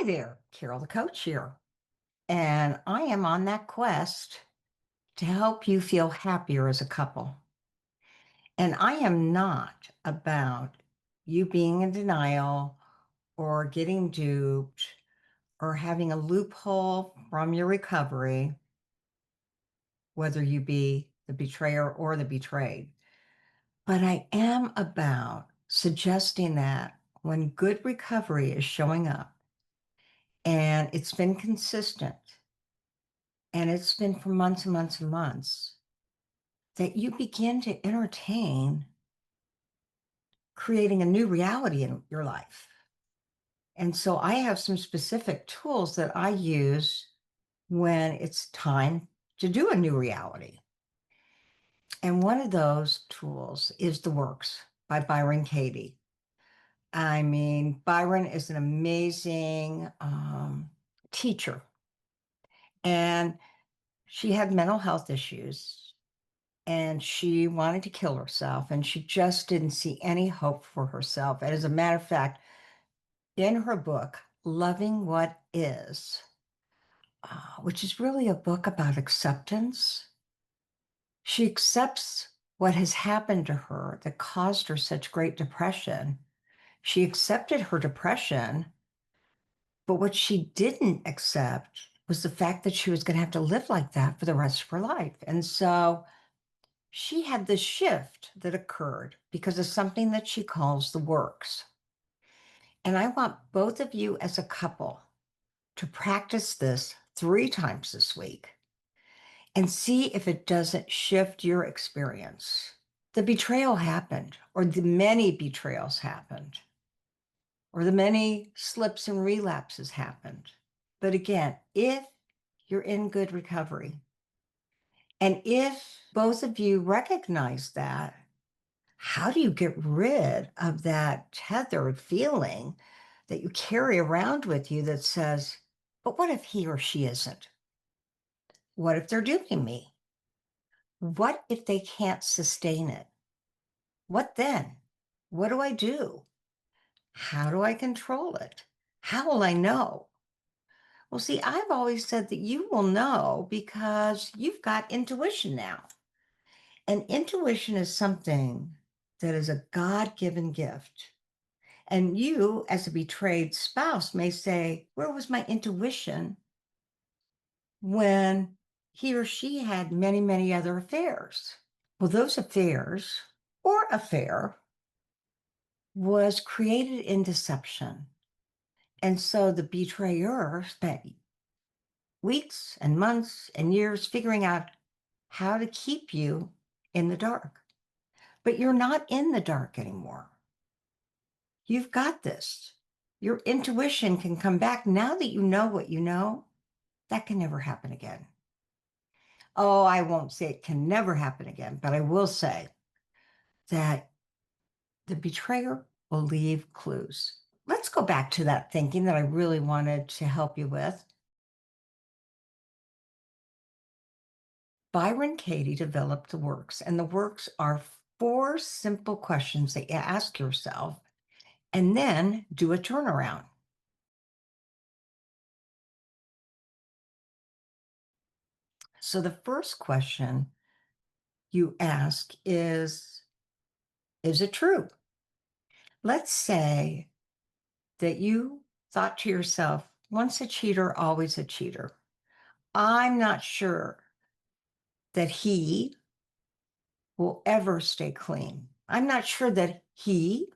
Hi there, Carol the coach here. And I am on that quest to help you feel happier as a couple. And I am not about you being in denial or getting duped or having a loophole from your recovery, whether you be the betrayer or the betrayed. But I am about suggesting that when good recovery is showing up and it's been consistent, and it's been for months and months and months, that you begin to entertain creating a new reality in your life. And so I have some specific tools that I use when it's time to do a new reality. And one of those tools is The Works by Byron Katie. I mean, Byron is an amazing teacher, and she had mental health issues and she wanted to kill herself and she just didn't see any hope for herself. And as a matter of fact, in her book, Loving What Is, which is really a book about acceptance, she accepts what has happened to her that caused her such great depression. She accepted her depression, but what she didn't accept was the fact that she was going to have to live like that for the rest of her life. And so she had this shift that occurred because of something that she calls the works. And I want both of you as a couple to practice this 3 times this week and see if it doesn't shift your experience. The betrayal happened, or the many betrayals happened, or the many slips and relapses happened. But again, if you're in good recovery, and if both of you recognize that, how do you get rid of that tethered feeling that you carry around with you that says, but what if he or she isn't? What if they're duping me? What if they can't sustain it? What then? What do I do? How do I control it? How will I know? Well, see, I've always said that you will know because you've got intuition now. And intuition is something that is a God-given gift. And you, as a betrayed spouse, may say, where was my intuition when he or she had many, many other affairs? Well, those affairs or affair was created in deception. And so the betrayer spent weeks and months and years figuring out how to keep you in the dark. But you're not in the dark anymore. You've got this. Your intuition can come back now that you know what you know. That can never happen again. Oh, I won't say it can never happen again, but I will say that the betrayer will leave clues. Let's go back to that thinking that I really wanted to help you with. Byron Katie developed the works, and the works are 4 simple questions that you ask yourself and then do a turnaround. So the first question you ask is it true? Let's say that you thought to yourself, once a cheater, always a cheater. I'm not sure that he will ever stay clean. I'm not sure that he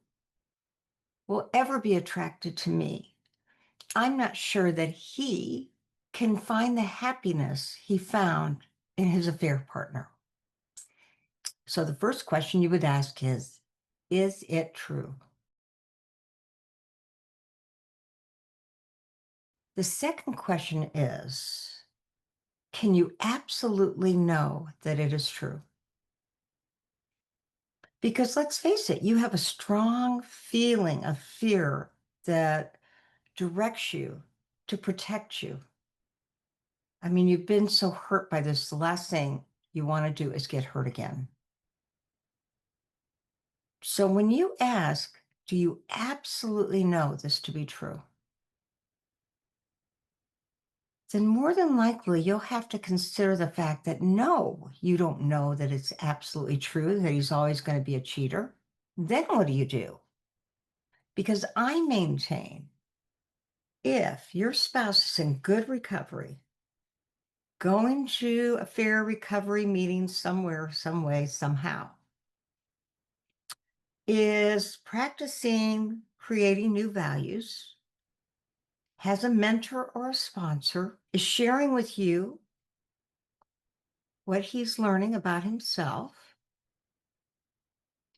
will ever be attracted to me. I'm not sure that he can find the happiness he found in his affair partner. So the first question you would ask is it true? The second question is, can you absolutely know that it is true? Because let's face it, you have a strong feeling of fear that directs you to protect you. I mean, you've been so hurt by this. The last thing you want to do is get hurt again. So when you ask, do you absolutely know this to be true? then more than likely you'll have to consider the fact that no, you don't know that it's absolutely true that he's always going to be a cheater. Then what do you do? Because I maintain if your spouse is in good recovery, going to a fair recovery meeting somewhere, some way, somehow, is practicing creating new values, has a mentor or a sponsor, is sharing with you what he's learning about himself,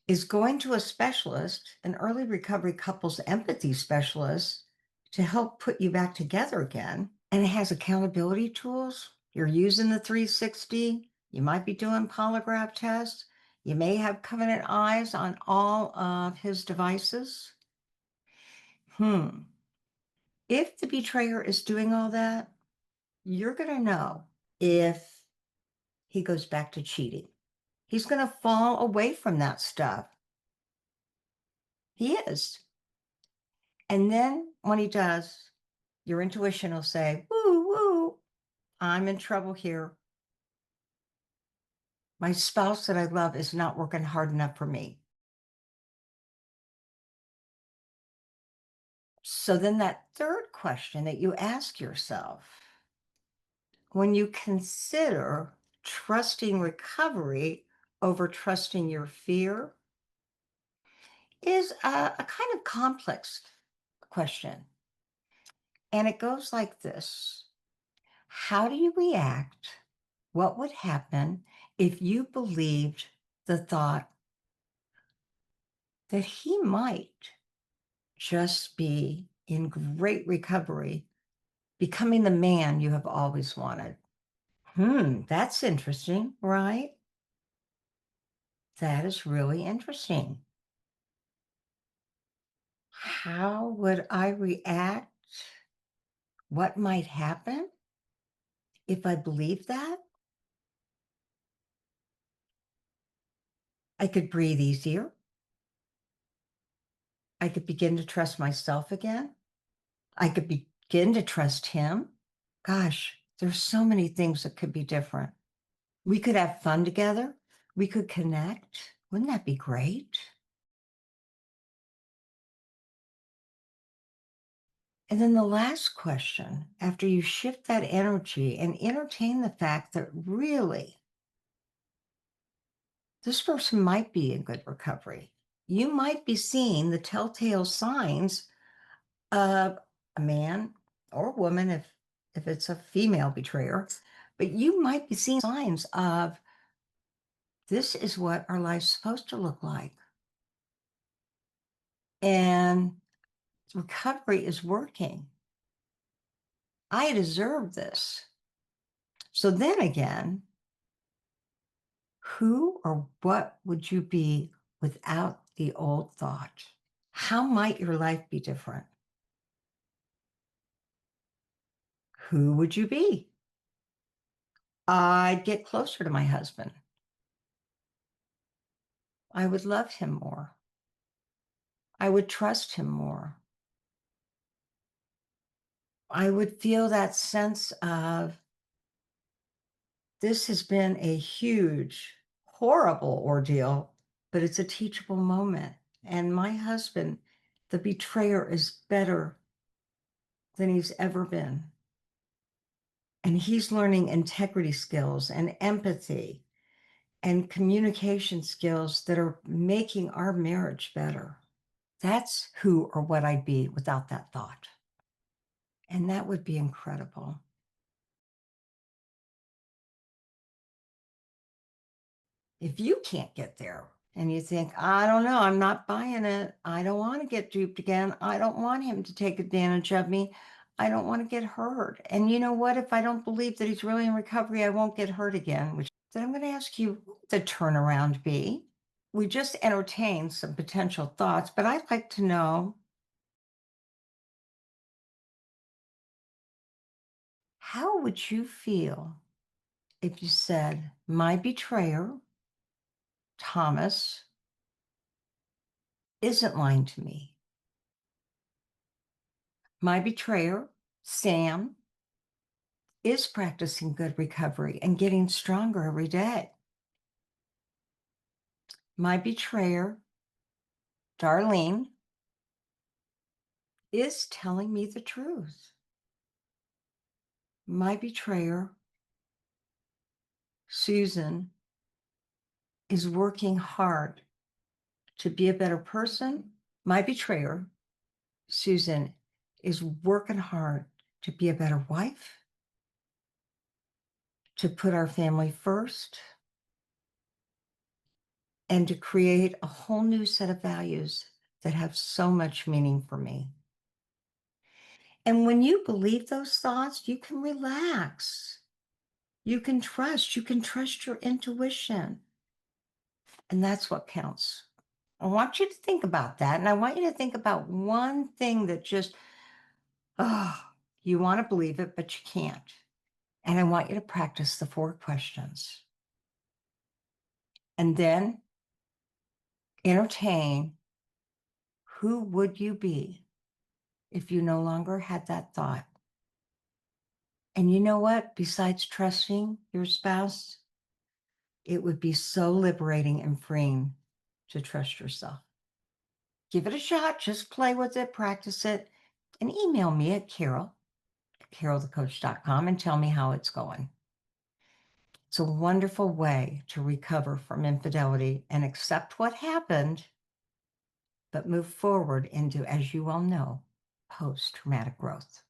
is going to a specialist, an early recovery couples empathy specialist, to help put you back together again, and it has accountability tools. You're using the 360. You might be doing polygraph tests. You may have covenant eyes on all of his devices. If the betrayer is doing all that, you're going to know if he goes back to cheating. He's going to fall away from that stuff. He is. And then when he does, your intuition will say, woo, woo, I'm in trouble here. My spouse that I love is not working hard enough for me. So then that third question that you ask yourself, when you consider trusting recovery over trusting your fear, is a kind of complex question. And it goes like this. How do you react? What would happen if you believed the thought that he might just be in great recovery, becoming the man you have always wanted? That's interesting, right? That is really interesting. How would I react? What might happen if I believed that? I could breathe easier. I could begin to trust myself again. I could begin to trust him. Gosh, there's so many things that could be different. We could have fun together. We could connect. Wouldn't that be great? And then the last question, after you shift that energy and entertain the fact that really this person might be in good recovery. You might be seeing the telltale signs of a man or a woman, if it's a female betrayer, but you might be seeing signs of this is what our life's supposed to look like. And recovery is working. I deserve this. So then again, who or what would you be without the old thought? How might your life be different? Who would you be? I'd get closer to my husband. I would love him more. I would trust him more. I would feel that sense of this has been a huge, horrible ordeal, but it's a teachable moment. And my husband, the betrayer, is better than he's ever been. And he's learning integrity skills and empathy and communication skills that are making our marriage better. That's who or what I'd be without that thought. And that would be incredible. If you can't get there and you think, I don't know, I'm not buying it. I don't want to get duped again. I don't want him to take advantage of me. I don't want to get hurt. And you know what? If I don't believe that he's really in recovery, I won't get hurt again. Which then I'm going to ask you, what would the turnaround be? We just entertained some potential thoughts, but I'd like to know, how would you feel if you said, my betrayer, Thomas, isn't lying to me? My betrayer, Sam, is practicing good recovery and getting stronger every day. My betrayer, Darlene, is telling me the truth. My betrayer, Susan, is working hard to be a better person. My betrayer, Susan, is working hard to be a better wife, to put our family first, and to create a whole new set of values that have so much meaning for me. And when you believe those thoughts, you can relax. You can trust your intuition. And that's what counts. I want you to think about that. And I want you to think about one thing that just, oh, you want to believe it, but you can't. And I want you to practice the 4 questions. And then entertain, who would you be if you no longer had that thought? And you know what? Besides trusting your spouse, it would be so liberating and freeing to trust yourself. Give it a shot. Just play with it, practice it, and email me at carolthecoach.com and tell me how it's going. It's a wonderful way to recover from infidelity and accept what happened, but move forward into, as you all know, post-traumatic growth.